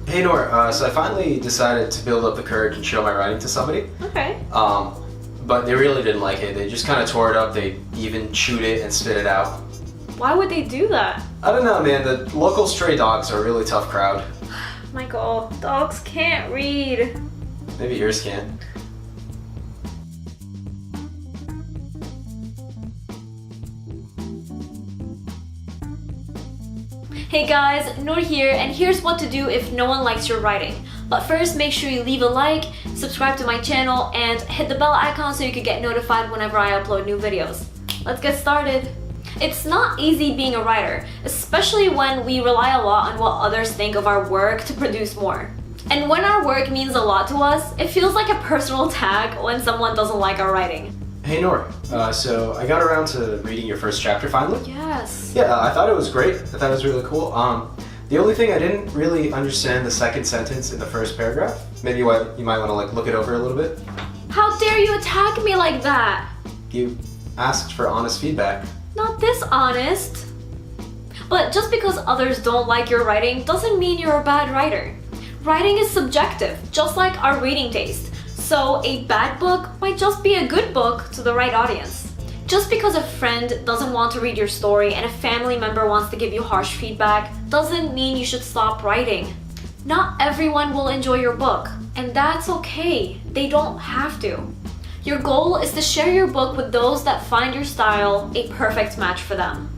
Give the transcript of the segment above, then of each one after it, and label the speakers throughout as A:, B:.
A: Hey Nour, so I finally decided to build up the courage and show my writing to somebody.
B: Okay.
A: But they really didn't like it. They just kind of tore it up. They even chewed it and spit it out.
B: Why would they do that?
A: I don't know, man. The local stray dogs are a really tough crowd.
B: Michael, dogs can't read.
A: Maybe yours can.
B: Hey guys, Nour here, and here's what to do if no one likes your writing. But first, make sure you leave a like, subscribe to my channel, and hit the bell icon so you can get notified whenever I upload new videos. Let's get started. It's not easy being a writer, especially when we rely a lot on what others think of our work to produce more. And when our work means a lot to us, it feels like a personal attack when someone doesn't like our writing.
A: Hey Nour, so I got around to reading your first chapter finally.
B: Yes.
A: Yeah, I thought it was great. I thought it was really cool. The only thing I didn't really understand the second sentence in the first paragraph. Maybe you might want to look it over a little bit.
B: How dare you attack me like that?
A: You asked for honest feedback.
B: Not this honest. But just because others don't like your writing doesn't mean you're a bad writer. Writing is subjective, just like our reading taste. So a bad book might just be a good book to the right audience. Just because a friend doesn't want to read your story and a family member wants to give you harsh feedback doesn't mean you should stop writing. Not everyone will enjoy your book, and that's okay. They don't have to. Your goal is to share your book with those that find your style a perfect match for them.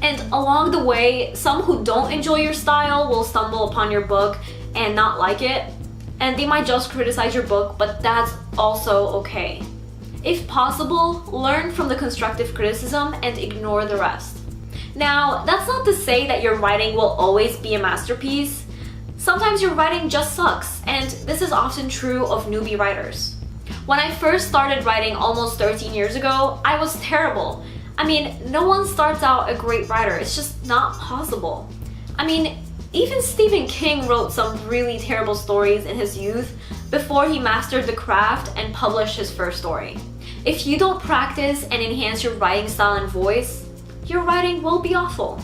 B: And along the way, some who don't enjoy your style will stumble upon your book and not like it, and they might just criticize your book, but that's also okay. If possible, learn from the constructive criticism and ignore the rest. Now, that's not to say that your writing will always be a masterpiece. Sometimes your writing just sucks, and this is often true of newbie writers. When I first started writing almost 13 years ago, I was terrible. I mean, no one starts out a great writer. It's just not possible. I mean, even Stephen King wrote some really terrible stories in his youth before he mastered the craft and published his first story. If you don't practice and enhance your writing style and voice, your writing will be awful.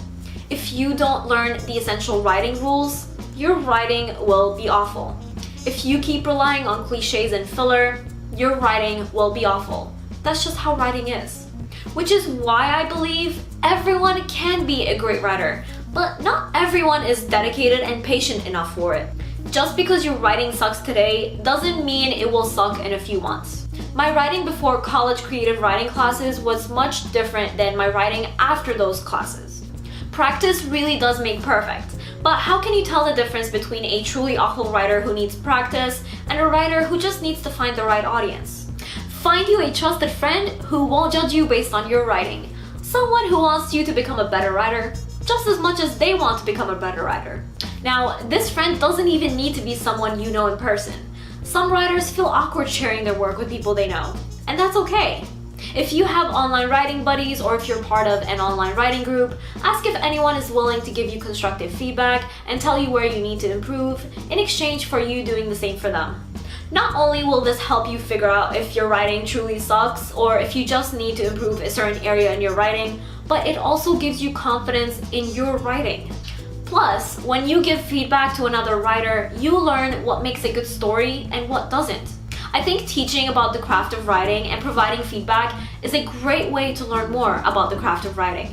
B: If you don't learn the essential writing rules, your writing will be awful. If you keep relying on cliches and filler, your writing will be awful. That's just how writing is. Which is why I believe everyone can be a great writer, but not everyone is dedicated and patient enough for it. Just because your writing sucks today doesn't mean it will suck in a few months. My writing before college creative writing classes was much different than my writing after those classes. Practice really does make perfect, but how can you tell the difference between a truly awful writer who needs practice and a writer who just needs to find the right audience? Find you a trusted friend who won't judge you based on your writing. Someone who wants you to become a better writer just as much as they want to become a better writer. Now, this friend doesn't even need to be someone you know in person. Some writers feel awkward sharing their work with people they know, and that's okay. If you have online writing buddies or if you're part of an online writing group, ask if anyone is willing to give you constructive feedback and tell you where you need to improve in exchange for you doing the same for them. Not only will this help you figure out if your writing truly sucks or if you just need to improve a certain area in your writing, but it also gives you confidence in your writing. Plus, when you give feedback to another writer, you learn what makes a good story and what doesn't. I think teaching about the craft of writing and providing feedback is a great way to learn more about the craft of writing.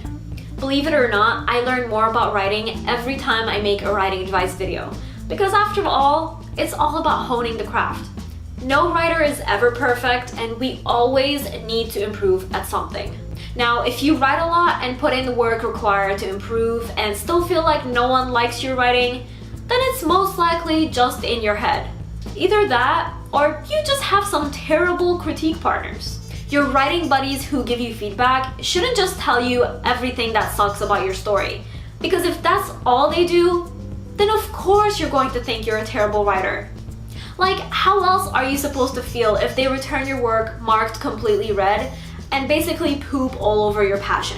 B: Believe it or not, I learn more about writing every time I make a writing advice video, because after all, it's all about honing the craft. No writer is ever perfect, and we always need to improve at something. Now, if you write a lot and put in the work required to improve and still feel like no one likes your writing, then it's most likely just in your head. Either that, or you just have some terrible critique partners. Your writing buddies who give you feedback shouldn't just tell you everything that sucks about your story, because if that's all they do, then of course you're going to think you're a terrible writer. Like, how else are you supposed to feel if they return your work marked completely red and basically poop all over your passion?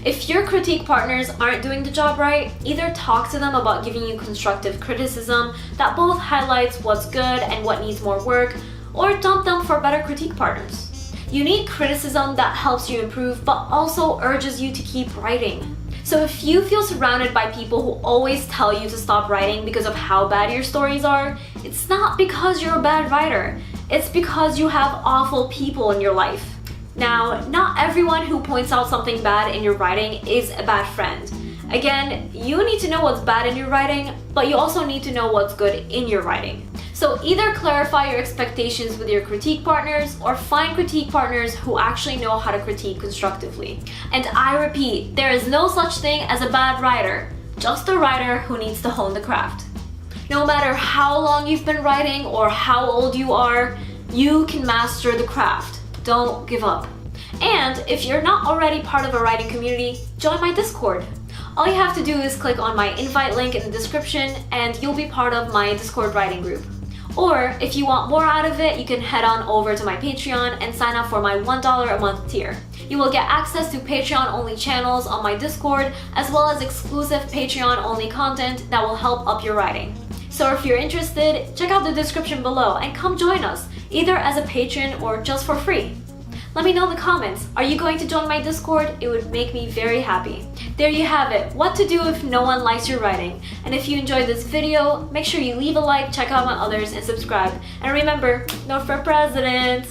B: If your critique partners aren't doing the job right, either talk to them about giving you constructive criticism that both highlights what's good and what needs more work, or dump them for better critique partners. You need criticism that helps you improve but also urges you to keep writing. So if you feel surrounded by people who always tell you to stop writing because of how bad your stories are, it's not because you're a bad writer. It's because you have awful people in your life. Now, not everyone who points out something bad in your writing is a bad friend. Again, you need to know what's bad in your writing, but you also need to know what's good in your writing. So either clarify your expectations with your critique partners or find critique partners who actually know how to critique constructively. And I repeat, there is no such thing as a bad writer, just a writer who needs to hone the craft. No matter how long you've been writing or how old you are, you can master the craft. Don't give up. And if you're not already part of a writing community, join my Discord. All you have to do is click on my invite link in the description and you'll be part of my Discord writing group. Or if you want more out of it, you can head on over to my Patreon and sign up for my $1 a month tier. You will get access to Patreon only channels on my Discord, as well as exclusive Patreon only content that will help up your writing. So if you're interested, check out the description below and come join us, either as a patron or just for free. Let me know in the comments, are you going to join my Discord? It would make me very happy. There you have it, what to do if no one likes your writing. And if you enjoyed this video, make sure you leave a like, check out my others, and subscribe. And remember, Nour for president!